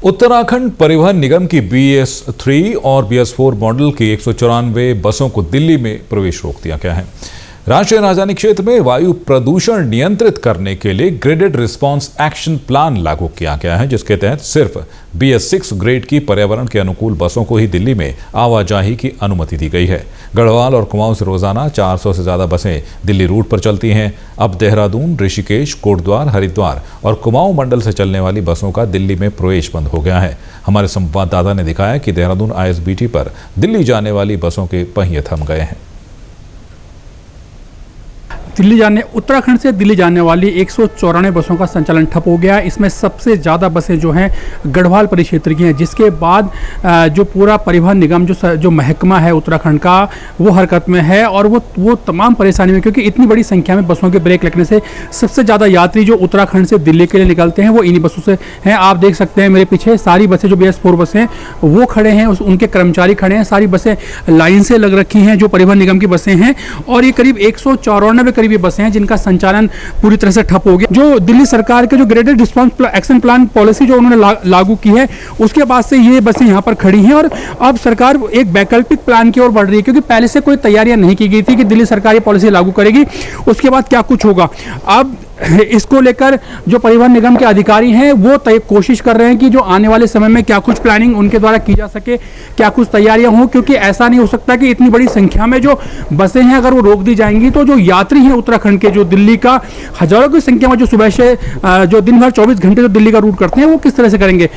उत्तराखंड परिवहन निगम की BS3 और BS4 मॉडल की 194 बसों को दिल्ली में प्रवेश रोक दिया गया है। राष्ट्रीय राजधानी क्षेत्र में वायु प्रदूषण नियंत्रित करने के लिए ग्रेडेड रिस्पांस एक्शन प्लान लागू किया गया है, जिसके तहत सिर्फ BS6 ग्रेड की पर्यावरण के अनुकूल बसों को ही दिल्ली में आवाजाही की अनुमति दी गई है। गढ़वाल और कुमाऊं से रोजाना 400 से ज्यादा बसें दिल्ली रूट पर चलती हैं। अब देहरादून, ऋषिकेश, कोटद्वार, हरिद्वार और कुमाऊं मंडल से चलने वाली बसों का दिल्ली में प्रवेश बंद हो गया है। हमारे संवाददाता ने दिखाया कि देहरादून ISBT पर दिल्ली जाने वाली बसों के पहिए थम गए हैं। उत्तराखंड से दिल्ली जाने वाली 194 बसों का संचालन ठप हो गया। इसमें सबसे ज़्यादा बसें जो हैं गढ़वाल परिक्षेत्र की हैं, जिसके बाद जो पूरा परिवहन निगम जो महकमा है उत्तराखंड का, वो हरकत में है और वो तमाम परेशानी में, क्योंकि इतनी बड़ी संख्या में बसों के ब्रेक लगने से सबसे ज़्यादा यात्री जो उत्तराखंड से दिल्ली के लिए निकलते हैं वो इन्हीं बसों से हैं। आप देख सकते हैं मेरे पीछे सारी बसें जो BS4 बसें हैं वो खड़े हैं, उनके कर्मचारी खड़े हैं, सारी बसें लाइन से लग रखी हैं जो परिवहन निगम की बसें हैं। और ये करीब 194 ये बसें हैं जिनका संचालन पूरी तरह से ठप हो गया। जो दिल्ली सरकार के जो graded response action plan policy जो उन्होंने लागू की है, उसके बाद से ये बसें यहाँ पर खड़ी हैं और अब सरकार एक वैकल्पिक प्लान की ओर बढ़ रही है, क्योंकि पहले से कोई तैयारियां नहीं की गई थी कि दिल्ली सरकार ये पॉलिसी लागू करेगी, उसके बाद क्या कुछ होगा। अब इसको लेकर जो परिवहन निगम के अधिकारी हैं वो कोशिश कर रहे हैं कि जो आने वाले समय में क्या कुछ प्लानिंग उनके द्वारा की जा सके, क्या कुछ तैयारियां हों, क्योंकि ऐसा नहीं हो सकता कि इतनी बड़ी संख्या में जो बसें हैं अगर वो रोक दी जाएंगी तो जो यात्री हैं उत्तराखंड के, जो दिल्ली का हजारों की संख्या में जो सुबह से जो दिन भर 24 घंटे जो दिल्ली का रूट करते हैं वो किस तरह से करेंगे।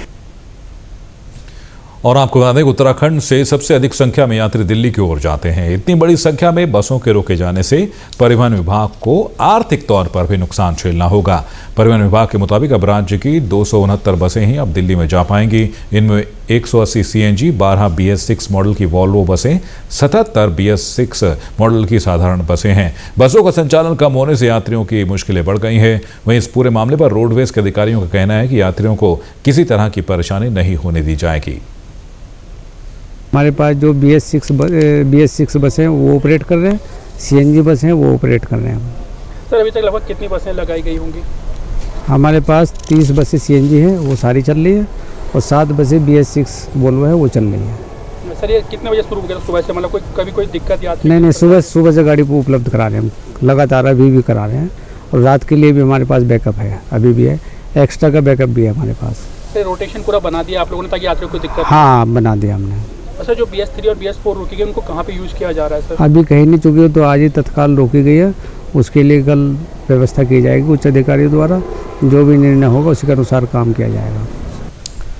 और आपको बता दें कि उत्तराखंड से सबसे अधिक संख्या में यात्री दिल्ली की ओर जाते हैं। इतनी बड़ी संख्या में बसों के रोके जाने से परिवहन विभाग को आर्थिक तौर पर भी नुकसान झेलना होगा। परिवहन विभाग के मुताबिक अब राज्य की 269 बसें ही अब दिल्ली में जा पाएंगी। इनमें 180 CNG, 12 BS6 मॉडल की वॉल्वो बसें, 77 BS6 मॉडल की साधारण बसें हैं। बसों का संचालन कम होने से यात्रियों की मुश्किलें बढ़ गई हैं। वहीं इस पूरे मामले पर रोडवेज के अधिकारियों का कहना है कि यात्रियों को किसी तरह की परेशानी नहीं होने दी जाएगी। हमारे पास जो BS6 बसें वो ऑपरेट कर रहे हैं, CNG बसें हैं वो ऑपरेट कर रहे हैं। सर अभी तक लगभग कितनी बसें लगाई गई होंगी? हमारे पास 30 बसें CNG हैं वो सारी चल रही है और 7 बसें BS6 वोल्वो है वो चल रही है। सर ये कितने बजे शुरू हो गया सुबह से, मतलब कभी कोई दिक्कत यात्री? नहीं, सुबह से गाड़ी को उपलब्ध करा रहे हैं हम, लगातार अभी भी करा रहे हैं और रात के लिए भी हमारे पास बैकअप है, अभी भी है, एक्स्ट्रा का बैकअप भी है हमारे पास। रोटेशन पूरा बना दिया आप लोगों ने ताकि यात्रियों को दिक्कत? हाँ, बना दिया हमने। अच्छा, जो BS3 और BS4 रोकी गई उनको कहाँ पे यूज़ किया जा रहा है सर? अभी कहीं नहीं चुकी, तो आज ही तत्काल रोकी गई है, उसके लिए कल व्यवस्था की जाएगी उच्च अधिकारियों द्वारा। जो भी निर्णय होगा उसी के अनुसार काम किया जाएगा।